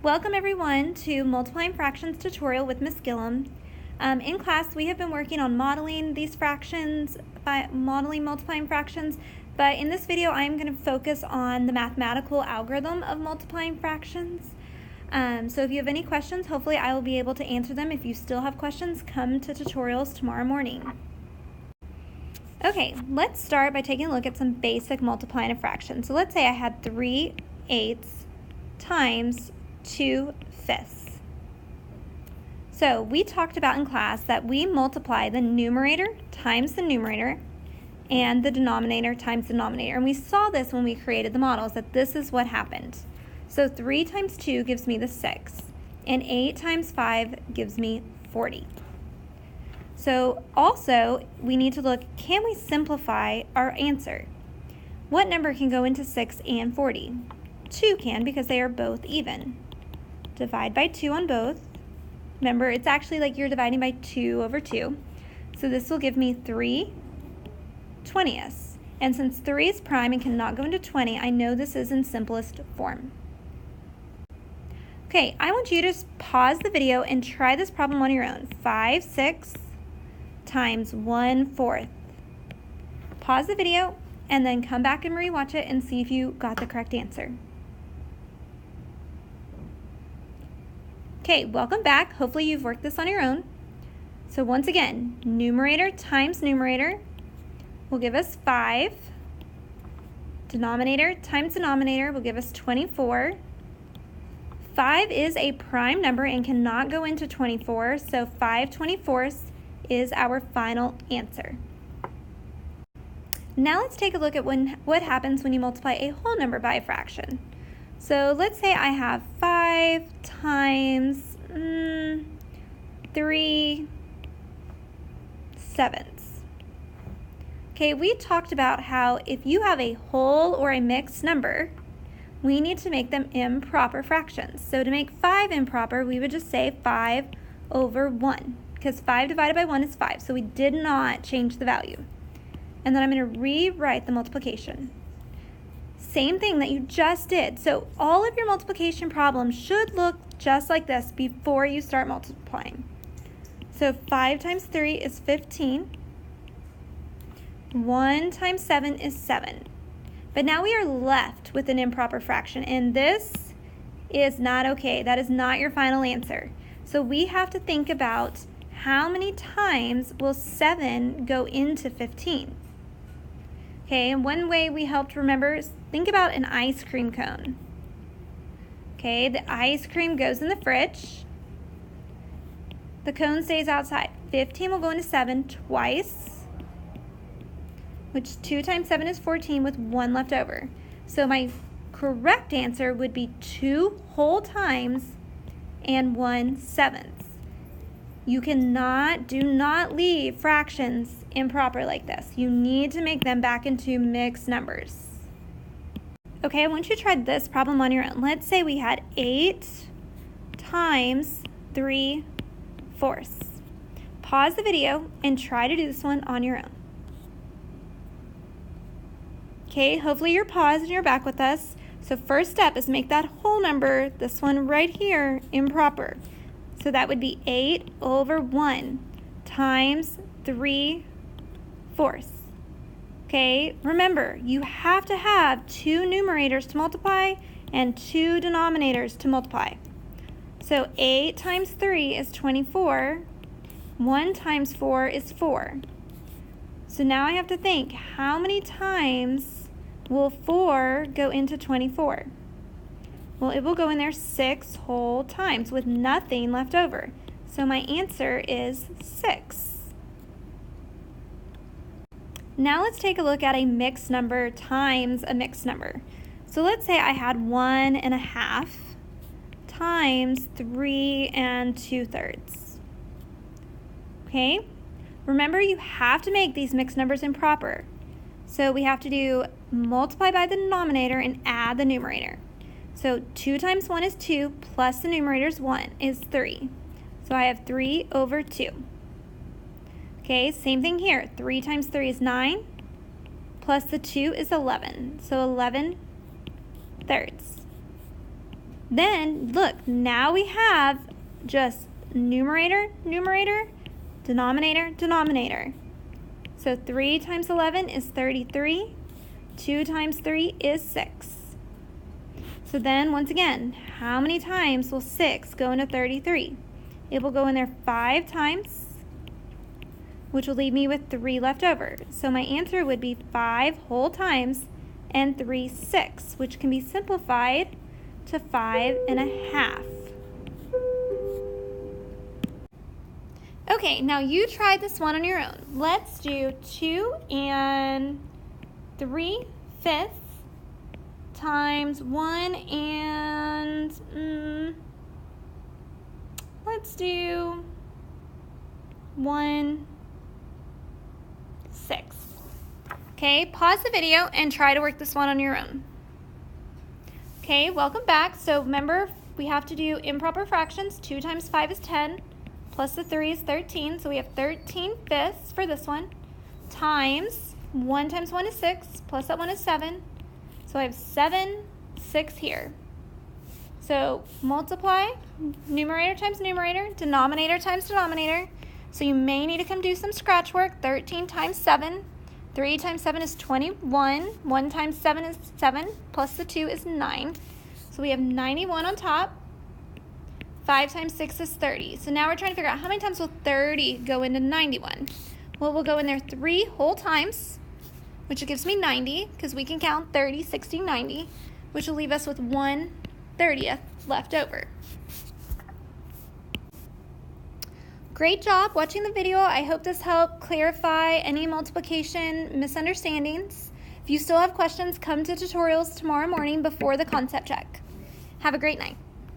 Welcome everyone to Multiplying Fractions tutorial with Miss Gillum. In class we have been working on modeling these fractions, modeling multiplying fractions, but in this video I'm going to focus on the mathematical algorithm of multiplying fractions. So if you have any questions, hopefully I will be able to answer them. If you still have questions, come to tutorials tomorrow morning. Okay, let's start by taking a look at some basic multiplying of fractions. So let's say I had 3/8 times 2/5. So we talked about in class that we multiply the numerator times the numerator and the denominator times the denominator. And we saw this when we created the models, that this is what happened. So 3 times 2 gives me the 6, and 8 times 5 gives me 40. So also, we need to look, can we simplify our answer? What number can go into 6 and 40? 2 can, because they are both even. Divide by 2 on both. Remember, it's actually like you're dividing by 2 over 2. So this will give me 3/20. And since 3 is prime and cannot go into 20, I know this is in simplest form. Okay, I want you to pause the video and try this problem on your own. 5/6 times 1/4. Pause the video and then come back and rewatch it and see if you got the correct answer. Okay, welcome back. Hopefully you've worked this on your own. So once again, numerator times numerator will give us 5. Denominator times denominator will give us 24. 5 is a prime number and cannot go into 24, so 5/24 is our final answer. Now let's take a look at what happens when you multiply a whole number by a fraction. So let's say I have 5 times 3/7. Okay, we talked about how if you have a whole or a mixed number, we need to make them improper fractions. So to make 5 improper, we would just say 5/1, because 5 divided by 1 is 5, so we did not change the value. And then I'm going to rewrite the multiplication. Same thing that you just did. So all of your multiplication problems should look just like this before you start multiplying. So 5 times 3 is 15. 1 times 7 is 7. But now we are left with an improper fraction, and this is not okay. That is not your final answer. So we have to think about how many times will 7 go into 15. Okay, and one way we help to remember is think about an ice cream cone. Okay, the ice cream goes in the fridge. The cone stays outside. 15 will go into 7 twice, which 2 times 7 is 14 with 1 left over. So my correct answer would be 2 whole times and 1/7. You do not leave fractions improper like this. You need to make them back into mixed numbers. Okay, I want you to try this problem on your own. Let's say we had 8 times 3/4. Pause the video and try to do this one on your own. Okay, hopefully you're paused and you're back with us. So first step is make that whole number, this one right here, improper. So that would be 8/1 times 3/4. Okay, remember, you have to have 2 numerators to multiply and 2 denominators to multiply. So 8 times 3 is 24. 1 times 4 is 4. So now I have to think, how many times will 4 go into 24? Well, it will go in there 6 whole times with nothing left over. So my answer is 6. Now let's take a look at a mixed number times a mixed number. So let's say I had 1/2 times 3 2/3. Okay? Remember, you have to make these mixed numbers improper. So we have to do multiply by the denominator and add the numerator. So 2 times 1 is 2, plus the numerator is 1, is 3. So I have 3/2. Okay, same thing here. 3 times 3 is 9, plus the 2 is 11. So 11/3. Then, look, now we have just numerator, numerator, denominator, denominator. So 3 times 11 is 33. 2 times 3 is 6. So then, once again, how many times will 6 go into 33? It will go in there 5 times, which will leave me with 3 left over. So my answer would be 5 whole times and 3 6, which can be simplified to 5 1/2. Okay, now you try this one on your own. Let's do 2 3/5 times 1 let's do 1/6. Okay, pause the video and try to work this one on your own. Okay, welcome back. So remember, we have to do improper fractions. 2 times 5 is 10, plus the 3 is 13. So we have 13/5 for this one, times 1 times 1 is 6, plus that 1 is 7. So I have 7, 6 here. So multiply numerator times numerator, denominator times denominator. So you may need to come do some scratch work. 13 times 7. 3 times 7 is 21. 1 times 7 is 7, plus the 2 is 9. So we have 91 on top. 5 times 6 is 30. So now we're trying to figure out how many times will 30 go into 91. Well, we'll go in there 3 whole times, which gives me 90, because we can count 30, 60, 90, which will leave us with 1/30 left over. Great job watching the video. I hope this helped clarify any multiplication misunderstandings. If you still have questions, come to tutorials tomorrow morning before the concept check. Have a great night.